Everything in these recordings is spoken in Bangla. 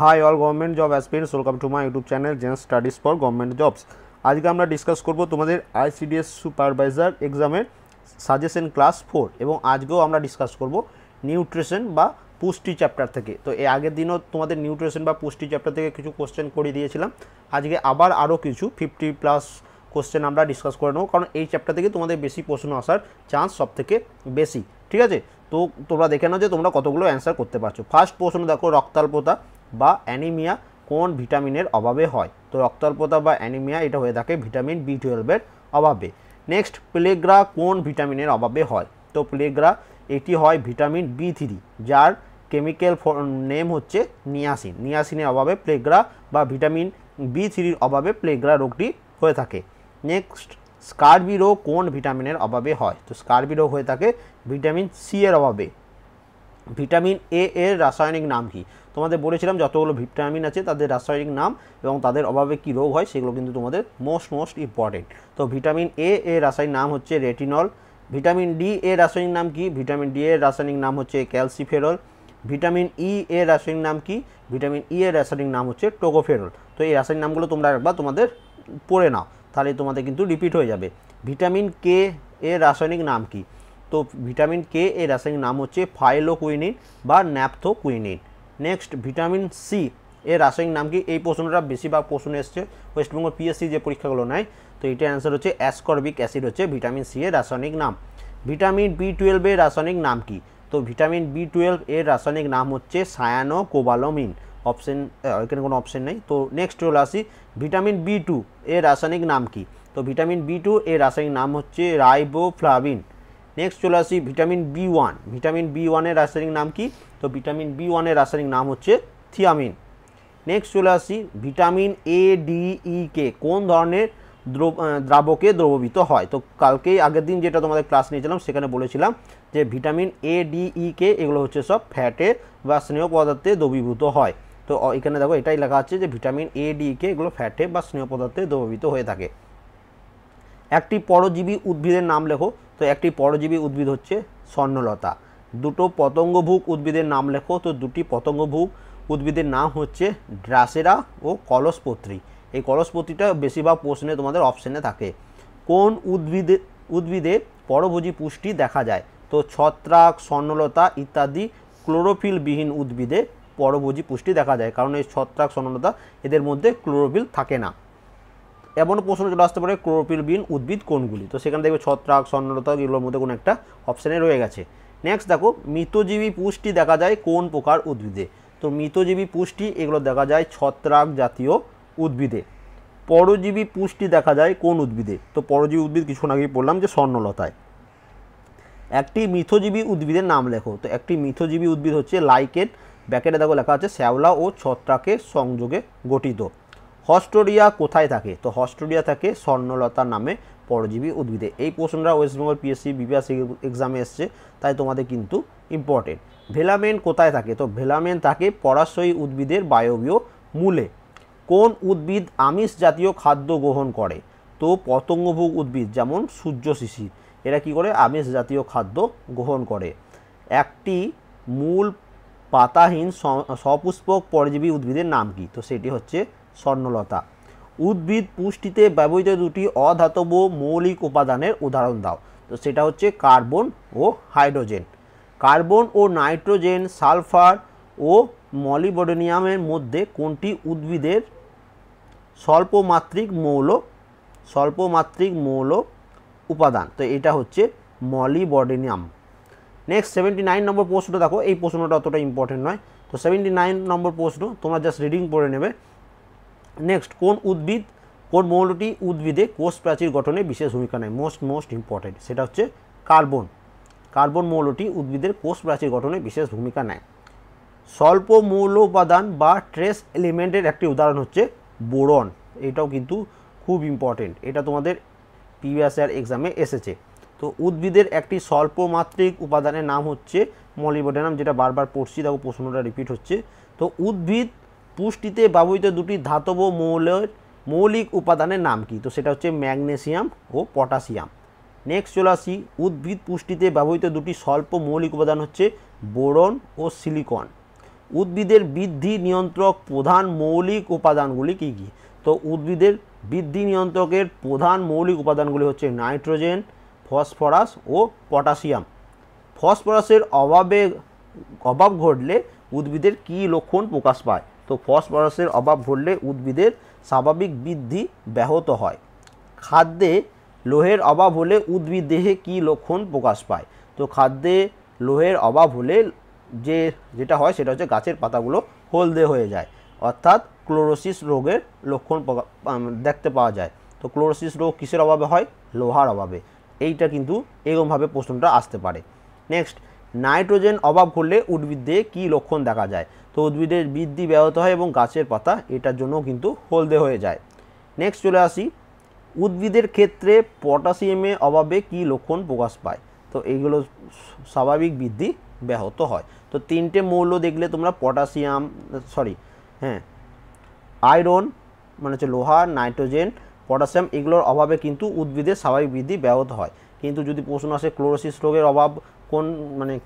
High all government job aspirants, welcome to my YouTube channel Zen studies for government jobs. আজকে আমরা ডিসকাস করব তোমাদের আইসিডিএস সুপারভাইজার এক্সামের সাজেশন ক্লাস 4 এবং আজকেও আমরা ডিসকাস করব নিউট্রিশন বা পুষ্টি চ্যাপ্টার থেকে। তো এর আগের দিনও তোমাদের নিউট্রিশন বা পুষ্টি চ্যাপ্টার থেকে কিছু কোশ্চেন করে দিয়েছিলাম। আজকে আবার আরও কিছু 50+ কোশ্চেন আমরা ডিসকাস করে নেবো, কারণ এই চ্যাপ্টার থেকে তোমাদের বেশি প্রশ্ন আসার চান্স সব থেকে বেশি। ঠিক আছে, তো তোমরা দেখে নাও যে তোমরা কতগুলো অ্যান্সার করতে পারছো। ফার্স্ট প্রশ্ন দেখো, রক্তাল্পতা বা অ্যানিমিয়া কোন ভিটামিনের অভাবে হয়? তো রক্তাল্পতা বা অ্যানিমিয়া এটা হয়ে থাকে ভিটামিন B12 অভাবে। নেক্সট, প্লেগ্রা কোন ভিটামিনের অভাবে হয়? তো প্লেগ্রা এটি হয় ভিটামিন B3, যার কেমিক্যাল নেম হচ্ছে নিয়াসিন। নিয়াসিনের অভাবে প্লেগ্রা বা ভিটামিন B3-র অভাবে প্লেগ্রা রোগটি হয়ে থাকে। নেক্সট, স্কারবি রোগ কোন ভিটামিনের অভাবে হয়? তো স্কারবি রোগ হয়ে থাকে ভিটামিন সি এর অভাবে। ভিটামিন এ এর রাসায়নিক নাম কি? তোমাদের বলেছিলাম যতগুলো ভিটামিন আছে তাদের রাসায়নিক নাম এবং তাদের অভাবে কি রোগ হয় সেগুলো কিন্তু তোমাদের মোস্ট ইম্পর্টেন্ট। তো ভিটামিন এ এর রাসায়নিক নাম হচ্ছে রেটিনল। ভিটামিন ডি এর রাসায়নিক নাম কি? ভিটামিন ডি এর রাসায়নিক নাম হচ্ছে ক্যালসিফেরল। ভিটামিন ই এর রাসায়নিক নাম কি? ভিটামিন ই এর রাসায়নিক নাম হচ্ছে টোকোফেরল। তো এই রাসায়নিক নামগুলো তোমরা একবার তোমাদের পড়ে নাও, তাহলে তোমাদের কিন্তু রিপিট হয়ে যাবে। ভিটামিন কে এর রাসায়নিক নাম কি? তো ভিটামিন কে এর রাসায়নিক নাম হচ্ছে ফাইলোকুইনিন বা ন্যাপথোকুইনিন। নেক্সট, ভিটামিন সি এর রাসায়নিক নাম কি? এই প্রশ্নটা বেশিরভাগ প্রশ্ন এসছে ওয়েস্টবেঙ্গল পিএসসি যে পরীক্ষাগুলো নেয়। তো এটার অ্যান্সার হচ্ছে অ্যাসকর্বিক অ্যাসিড হচ্ছে ভিটামিন সি এর রাসায়নিক নাম। ভিটামিন B12 এর রাসায়নিক নাম কি? তো ভিটামিন B12 এর রাসায়নিক নাম হচ্ছে সায়ানোকোবালামিন। অপশন এখানে কোনো অপশন নেই। তো নেক্সট চলে আসি, ভিটামিন B2 এর রাসায়নিক নাম কি? তো ভিটামিন B2 এর রাসায়নিক নাম হচ্ছে রাইবোফ্লাভিন। নেক্সট চলে আসি ভিটামিন B1। ভিটামিন B1 এর রাসায়নিক নাম কি? তো ভিটামিন B1 এর রাসায়নিক নাম হচ্ছে থিয়ামিন। নেক্সট চলে আসি ভিটামিন ADEK কোন ধরনের দ্রাবকে দ্রবীভূত হয়? তো কালকেই আগের দিন যেটা তোমাদের ক্লাস নিয়েছিলাম সেখানে বলেছিলাম যে ভিটামিন ADEK এগুলো হচ্ছে সব ফ্যাটে বা স্নেহ পদার্থে দ্রবীভূত হয়। তো এখানে দেখো এটাই লেখা আছে যে ভিটামিন ADEK এগুলো ফ্যাটে বা স্নেহ পদার্থে দ্রবীভূত হয়ে থাকে। একটি পরজীবী উদ্ভিদের নাম লেখো। তো একটি পরজীবী উদ্ভিদ হচ্ছে স্বর্ণলতা। দুটো পতঙ্গভুক উদ্ভিদের নাম লেখো। তো দুটি পতঙ্গভুক উদ্ভিদের নাম হচ্ছে ড্রাসেরা ও কলসপত্রী। এই কলসপত্রীটা বেশিরভাগ প্রশ্নে তোমাদের অপশনে থাকে। কোন উদ্ভিদে পরভোজী পুষ্টি দেখা যায়? তো ছত্রাক, স্বর্ণলতা ইত্যাদি ক্লোরোফিলবিহীন উদ্ভিদে পরভোজী পুষ্টি দেখা যায়, কারণ এই ছত্রাক, স্বর্ণলতা এদের মধ্যে ক্লোরোফিল থাকে না। এমনও প্রশ্ন চলে আসতে পারে ক্লোরোফিলবিহীন উদ্ভিদ কোনগুলি? তো সেখানে দেখবে ছত্রাক, স্বর্ণলতা এগুলোর মধ্যে কোনো একটা অপশানে রয়ে গেছে। নেক্সট দেখো, মৃতজীবী পুষ্টি দেখা যায় কোন প্রকার উদ্ভিদে? তো মৃতজীবী পুষ্টি এগুলো দেখা যায় ছত্রাক জাতীয় উদ্ভিদে। পরজীবী পুষ্টি দেখা যায় কোন উদ্ভিদে? তো পরজীবী উদ্ভিদ কিছুক্ষণ আগেই বললাম যে স্বর্ণলতায়। একটি মিথজীবী উদ্ভিদের নাম লেখো। তো একটি মিথজীবী উদ্ভিদ হচ্ছে লাইকেন। ব্যাকেটে দেখো লেখা আছে শ্যাওলা ও ছত্রাকের সংযোগে গঠিত। হস্টোরিয়া কোথায় থাকে? তো হস্টোরিয়া থাকে স্বর্ণলতা নামে পরজীবী উদ্ভিদে। এই প্রশ্নটা ওয়েস্টবেঙ্গল পিএসসি বিপিএস এক্সামে এসছে, তাই তোমাদের কিন্তু ইম্পর্টেন্ট। ভেলামেন কোথায় থাকে? তো ভেলামেন থাকে পরাশয়ী উদ্ভিদের বায়বীয় মূলে। কোন উদ্ভিদ আমিষ জাতীয় খাদ্য গ্রহণ করে? তো পতঙ্গভুক উদ্ভিদ যেমন সূর্য শিশির, এরা কি করে? আমিষ জাতীয় খাদ্য গ্রহণ করে। একটি মূল পাতাহীন সপুষ্পক পরজীবী উদ্ভিদের নাম কি? তো সেটি হচ্ছে স্বর্ণলতা। উদ্ভিদ পুষ্টিতে ব্যবহৃত দুটি অধাতব মৌলিক উপাদানের উদাহরণ দাও। তো সেটা হচ্ছে কার্বন ও হাইড্রোজেন। কার্বন ও নাইট্রোজেন, সালফার ও মলিবডেনিয়ামের মধ্যে কোনটি উদ্ভিদের স্বল্পমাত্রিক মৌল উপাদান? তো এটা হচ্ছে মলিবডেনিয়াম। নেক্সট 79 নম্বর প্রশ্নটা দেখো, এই প্রশ্নটা অতটা ইম্পর্টেন্ট নয়। তো 79 নম্বর প্রশ্ন তোমরা জাস্ট রিডিং পড়ে নেবে। নেক্সট, কোন মৌলটি উদ্ভিদে কোষ প্রাচীর গঠনে বিশেষ ভূমিকা নেয়? মোস্ট ইম্পর্টেন্ট, সেটা হচ্ছে কার্বন মৌলটি উদ্ভিদের কোষ প্রাচীর গঠনে বিশেষ ভূমিকা নেয়। স্বল্প মৌল উপাদান বা ট্রেস এলিমেন্টের একটি উদাহরণ হচ্ছে বোরন। এটাও কিন্তু খুব ইম্পর্টেন্ট, এটা তোমাদের প্রিভিয়াস ইয়ার এক্সামে এসেছে। তো উদ্ভিদের একটি স্বল্পমাত্রিক উপাদানের নাম হচ্ছে মলিবডেনাম, যেটা বারবার পড়ছি, দেখো প্রশ্নটা রিপিট হচ্ছে। তো উদ্ভিদ পুষ্টিতে ব্যবহৃত দুটি ধাতব মৌলিক উপাদানের নাম কি? তো সেটা হচ্ছে ম্যাগনেসিয়াম ও পটাশিয়াম। নেক্সট চলে আসি, উদ্ভিদ পুষ্টিতে ব্যবহৃত দুটি স্বল্প মৌলিক উপাদান হচ্ছে বোরন ও সিলিকন। উদ্ভিদের বৃদ্ধি নিয়ন্ত্রক প্রধান মৌলিক উপাদানগুলি কী কী? তো উদ্ভিদের বৃদ্ধি নিয়ন্ত্রকের প্রধান মৌলিক উপাদানগুলি হচ্ছে নাইট্রোজেন, ফসফরাস ও পটাশিয়াম। ফসফরাসের অভাব ঘটলে উদ্ভিদের কী লক্ষণ প্রকাশ পায়? তো ফসফরাসের অভাব ঘটলে উদ্ভিদের স্বাভাবিক বৃদ্ধি ব্যাহত হয়। খাদ্যে লোহের অভাব হলে উদ্ভিদ দেহে কী লক্ষণ প্রকাশ পায়? তো খাদ্যে লোহের অভাব হলে যেটা হয় সেটা হচ্ছে গাছের পাতাগুলো হলদে হয়ে যায়, অর্থাৎ ক্লোরোসিস রোগের লক্ষণ দেখতে পাওয়া যায়। তো ক্লোরোসিস রোগ কিসের অভাবে হয়? লোহার অভাবে। এইটা কিন্তু এরকমভাবে প্রশ্নটা আসতে পারে। নেক্সট, নাইট্রোজেন অভাব হলে উদ্ভিদে কী লক্ষণ দেখা যায়? তো উদ্ভিদের বৃদ্ধি ব্যাহত হয় এবং গাছের পাতা এটার জন্য কিন্তু হলদে হয়ে যায়। নেক্সট চলে আসি, উদ্ভিদের ক্ষেত্রে পটাশিয়ামের অভাবে কী লক্ষণ প্রকাশ পায়? তো এইগুলো স্বাভাবিক বৃদ্ধি ব্যাহত হয়। তো তিনটে মৌল দেখলে তোমরা আয়রন মানে হচ্ছে লোহা, নাইট্রোজেন, পটাশিয়াম, এগুলোর অভাবে কিন্তু উদ্ভিদের স্বাভাবিক বৃদ্ধি ব্যাহত হয়। কিন্তু যদি প্রশ্ন আসে ক্লোরোসিস রোগের অভাব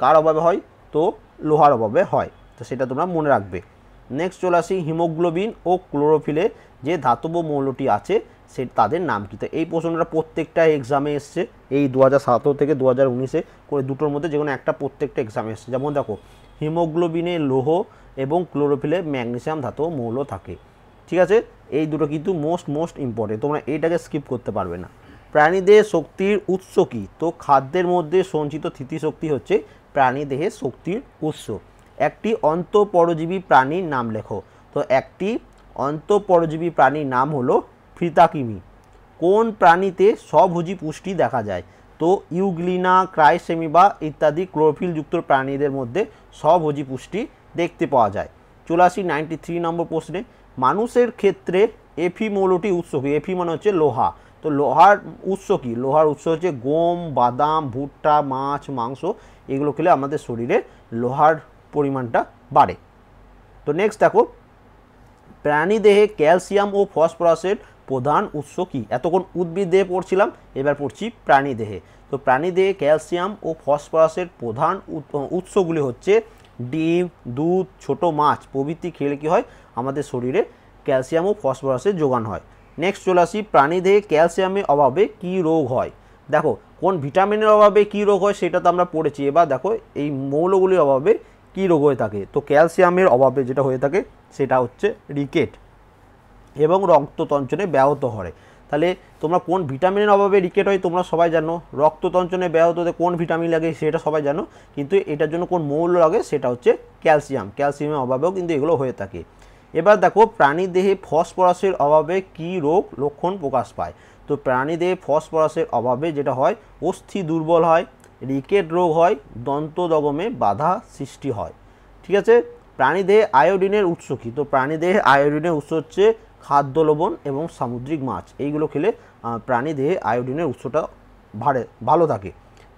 কার অভাবে হয়? তো লোহার অভাবে হয়। তো সেটা তোমরা মনে রাখবে। নেক্সট চলে আসি, হিমোগ্লোবিন ও ক্লোরোফিলে যে ধাতব মৌলটি আছে তাদের নাম কী? তো এই প্রশ্নটা প্রত্যেকটা এক্সামে এসছে, এই 2017 থেকে 2019 করে দুটোর মধ্যে যে কোনো একটা প্রত্যেকটা এক্সামে এসছে। যেমন দেখো, হিমোগ্লোবিনে লৌহ এবং ক্লোরোফিলে ম্যাগনেসিয়াম ধাতব মৌল থাকে। ঠিক আছে, এই দুটো কিন্তু মোস্ট ইম্পর্টেন্ট, তোমরা এইটাকে স্কিপ করতে পারবে না। প্রাণীদেহে শক্তির উৎস কী? তো খাদ্যের মধ্যে সঞ্চিত স্থিতিশক্তি হচ্ছে প্রাণীদেহে শক্তির উৎস। একটি অন্তঃপরজীবী প্রাণীর নাম লেখো। তো একটি অন্তঃপরজীবী প্রাণীর নাম হলো ফ্রিতাকিমি। কোন প্রাণীতে স্বভোজী পুষ্টি দেখা যায়? তো ইউগ্লিনা, ক্রাইসেমিবা ইত্যাদি ক্লোরোফিলযুক্ত প্রাণীদের মধ্যে স্বভোজী পুষ্টি দেখতে পাওয়া যায়। চলে আসি 93 নম্বর প্রশ্নে, মানুষের ক্ষেত্রে এফি মৌলটি উৎস কী? এফি মানে হচ্ছে লোহা। তো লোহার উৎস কী? লোহার উৎস হচ্ছে গম, বাদাম, ভুট্টা, মাছ, মাংস, এগুলো খেলে আমাদের শরীরে লোহার পরিমাণটা বাড়ে। তো নেক্সট দেখো, প্রাণীদেহে ক্যালসিয়াম ও ফসফরাসের প্রধান উৎস কী? এতক্ষণ উদ্ভিদ দেহে পড়ছিলাম, এবার পড়ছি প্রাণীদেহে। তো প্রাণীদেহে ক্যালসিয়াম ও ফসফরাসের প্রধান উৎসগুলি হচ্ছে ডিম, দুধ, ছোট মাছ প্রভৃতি খেলে কী হয়? আমাদের শরীরে ক্যালসিয়াম ও ফসফরাসের যোগান হয়। নেক্সট চলে আসি, প্রাণীদেহে ক্যালসিয়ামের অভাবে কী রোগ হয়? দেখো, কোন ভিটামিনের অভাবে কী রোগ হয় সেটা তো আমরা পড়েছি। এবার দেখো এই মৌলগুলির অভাবে কী রোগ হয়ে থাকে? তো ক্যালসিয়ামের অভাবে যেটা হয়ে থাকে সেটা হচ্ছে রিকেট এবং রক্ততঞ্চনে ব্যাহত হয়। তাহলে তোমরা কোন ভিটামিনের অভাবে রিকেট হয় তোমরা সবাই জানো, রক্ততঞ্চনে ব্যাহত হতে কোন ভিটামিন লাগে সেটা সবাই জানো, কিন্তু এটার জন্য কোন মৌল লাগে সেটা হচ্ছে ক্যালসিয়াম। ক্যালসিয়ামের অভাবেও কিন্তু এগুলো হয়ে থাকে। এবার দেখো, প্রাণীদেহে ফসফরাসের অভাবে কী রোগ লক্ষণ প্রকাশ পায়? তো প্রাণীদেহে ফসফরাসের অভাবে যেটা হয়, অস্থি দুর্বল হয়, রিকেট রোগ হয়, দন্তদগমে বাধা সৃষ্টি হয়। ঠিক আছে, প্রাণীদেহে আয়োডিনের উৎস কী? তো প্রাণীদেহে আয়োডিনের উৎস হচ্ছে খাদ্য লবণ এবং সামুদ্রিক মাছ, এইগুলো খেলে প্রাণীদেহে আয়োডিনের উৎসটা ভালো থাকে।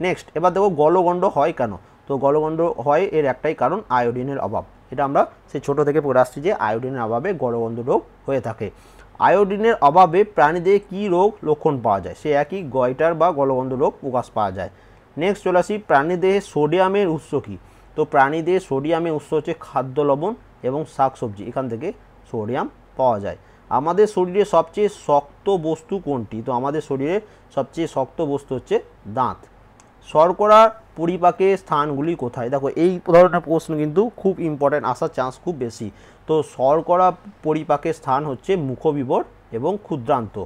নেক্সট, এবার দেখো গলগণ্ড হয় কেন? তো গলগণ্ড হয় এর একটাই কারণ, আয়োডিনের অভাব। এটা আমরা সেই ছোটো থেকে পড়ে আসছি যে আয়োডিনের অভাবে গলগণ্ড রোগ হয়ে থাকে। আয়োডিনের অভাবে প্রাণীদেহে কী রোগ লক্ষণ পাওয়া যায়? সে একই গয়টার বা গলগণ্ড রোগ প্রকাশ পাওয়া যায়। নেক্সট চলে আসি, প্রাণীদেহে সোডিয়ামের উৎস কী? তো প্রাণীদেহে সোডিয়ামের উৎস হচ্ছে খাদ্য লবণ এবং শাকসবজি, এখান থেকে সোডিয়াম পাওয়া যায়। আমাদের শরীরে সবচেয়ে শক্ত বস্তু কোনটি? তো আমাদের শরীরে সবচেয়ে শক্ত বস্তু হচ্ছে দাঁত। শর্করা পরিপাকের স্থানগুলি কোথায়? দেখো, এই ধরনের প্রশ্ন কিন্তু খুব ইম্পর্ট্যান্ট, আসার চান্স খুব বেশি। তো শর্করা পরিপাকের স্থান হচ্ছে মুখবিবর এবং ক্ষুদ্রান্ত।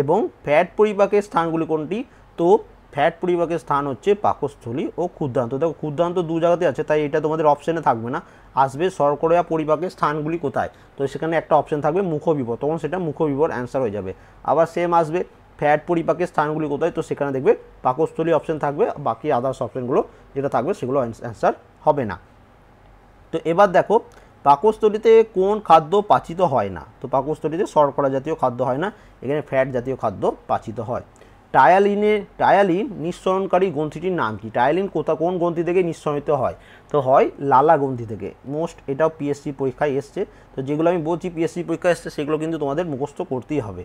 এবং ফ্যাট পরিপাকের স্থানগুলি কোনটি? তো ফ্যাট পরিপাকের স্থান হচ্ছে পাকস্থলী ও ক্ষুদ্রান্ত। দেখো, ক্ষুদ্রান্ত দু জায়গাতে আছে, তাই এটা তোমাদের অপশানে থাকবে না, আসবে শর্করা পরিপাকের স্থানগুলি কোথায়। তো সেখানে একটা অপশান থাকবে মুখবিবর, তখন সেটা মুখবিবর অ্যান্সার হয়ে যাবে। আবার সেম আসবে ফ্যাট পরিপাকের স্থানগুলি কোথায়, তো সেখানে দেখবে পাকস্থলী অপশান থাকবে, বাকি আদার্স অপশানগুলো যেটা থাকবে সেগুলো অ্যান্সার হবে না। তো এবার দেখো, পাকস্থলীতে কোন খাদ্য পাচিত হয় না? তো পাকস্থলীতে শর্করা জাতীয় খাদ্য হয় না, এখানে ফ্যাট জাতীয় খাদ্য পাচিত হয়। টায়ালিন নিঃসরণকারী গ্রন্থিটির নাম কি? টায়ালিন কোন গ্রন্থি থেকে নিঃসরিত হয়? তো হয় লালা গ্রন্থি থেকে। এটাও পিএসসি পরীক্ষায় এসছে, তো যেগুলো আমি বলছি পিএসসি পরীক্ষায় এসছে সেগুলো কিন্তু তোমাদের মুখস্থ করতেই হবে।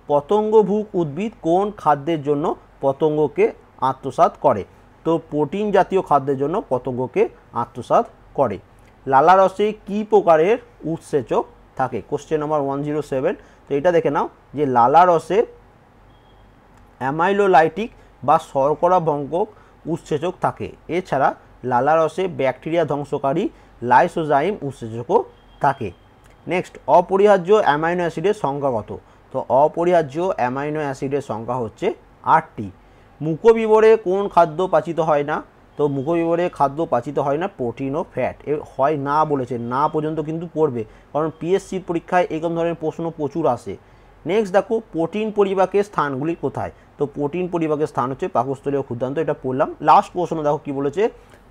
পতঙ্গভুক উদ্ভিদ কোন খাদ্যের জন্য পতঙ্গকে আত্মসাৎ করে? তো প্রোটিন জাতীয় খাদ্যের জন্য পতঙ্গকে আত্মসাৎ করে। লালারসে কী প্রকারের উৎসেচক থাকে? Question number 107। তো এটা দেখে নাও যে লালারসে অ্যামাইলোলাইটিক বা শর্করা ভঙ্গক উৎসেচক থাকে। এছাড়া লালারসে ব্যাকটেরিয়া ধ্বংসকারী লাইসোজাইম উৎসেচকও থাকে। নেক্সট, অপরিহার্য অ্যামাইনো অ্যাসিডের সংখ্যা কত? তো অপরিহার্য অ্যামাইনো অ্যাসিডের সংখ্যা হচ্ছে 8টি। মুখবিবরে কোন খাদ্য পাচিত হয় না? তো মুখবিবরে খাদ্য পাচিত হয় না প্রোটিন ও ফ্যাট। এ হয় না বলেছে, না পর্যন্ত কিন্তু পড়বে, কারণ পিএসসির পরীক্ষায় এরকম ধরনের প্রশ্ন প্রচুর আসে। নেক্সট দেখো, প্রোটিন পরিপাকের স্থানগুলি কোথায়? তো প্রোটিন পরিপাকের স্থান হচ্ছে পাকস্থলী ও ক্ষুদ্রান্ত, এটা পড়লাম। লাস্ট প্রশ্ন দেখো কি বলেছে,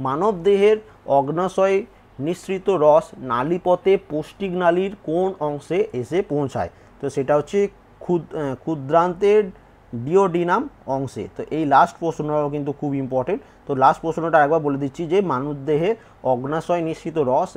মানব দেহের অগ্নাশয় নিঃসৃত রস নালীপথে পৌষ্টিক নালীর কোন অংশে এসে পৌঁছায়? তো সেটা হচ্ছে ক্ষুদ্রান্তের ডিওডিনাম অংশে। তো এই লাস্ট প্রশ্নটাও কিন্তু খুব ইম্পর্টেন্ট। তো লাস্ট প্রশ্নটা একবার বলে দিচ্ছি যে মানবদেহে অগ্নাশয় নিঃসৃত রস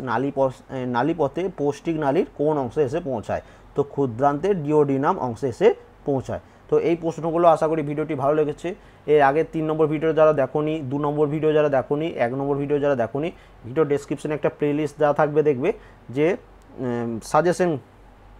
নালীপথে পৌষ্টিক নালীর কোন অংশে এসে পৌঁছায়? তো ক্ষুদ্রান্তের ডিওডিনাম অংশে এসে পৌঁছায়। তো এই প্রশ্নগুলো আশা করি ভিডিওটি ভালো লেগেছে। এর আগে 3 নম্বর ভিডিও যারা দেখোনি, 2 নম্বর ভিডিও যারা দেখোনি, 1 নম্বর ভিডিও যারা দেখোনি, ভিডিও ডেসক্রিপশনে একটা প্লেলিস্ট দেওয়া থাকবে, দেখবে যে সাজেশন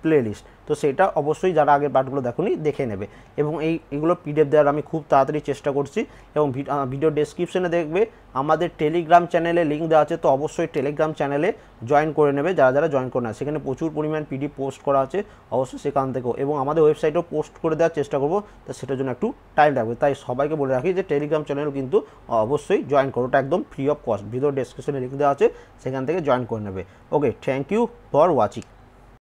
প্লেলিস্ট। তো সেটা অবশ্যই যারা আগের পার্টগুলো দেখোনি দেখে নেবে। এবং এইগুলো পিডিএফ দেওয়ার আমি খুব তাড়াতাড়ি চেষ্টা করছি। এবং ভিডিও ডেসক্রিপশনে দেখবে আমাদের টেলিগ্রাম চ্যানেলে লিঙ্ক দেওয়া আছে। তো অবশ্যই টেলিগ্রাম চ্যানেলে জয়েন করে নেবে যারা যারা জয়েন করে না। সেখানে প্রচুর পরিমাণ পিডিএফ পোস্ট করা আছে, অবশ্যই সেখান থেকেও। এবং আমাদের ওয়েবসাইটেও পোস্ট করে দেওয়ার চেষ্টা করবো, তো সেটার জন্য একটু টাইম লাগবে। তাই সবাইকে বলে রাখি যে টেলিগ্রাম চ্যানেল কিন্তু অবশ্যই জয়েন করো, ওটা একদম ফ্রি অফ কস্ট। ভিডিও ডেসক্রিপশনে লিঙ্ক দেওয়া আছে, সেখান থেকে জয়েন করে নেবে। ওকে, থ্যাংক ইউ ফর ওয়াচিং।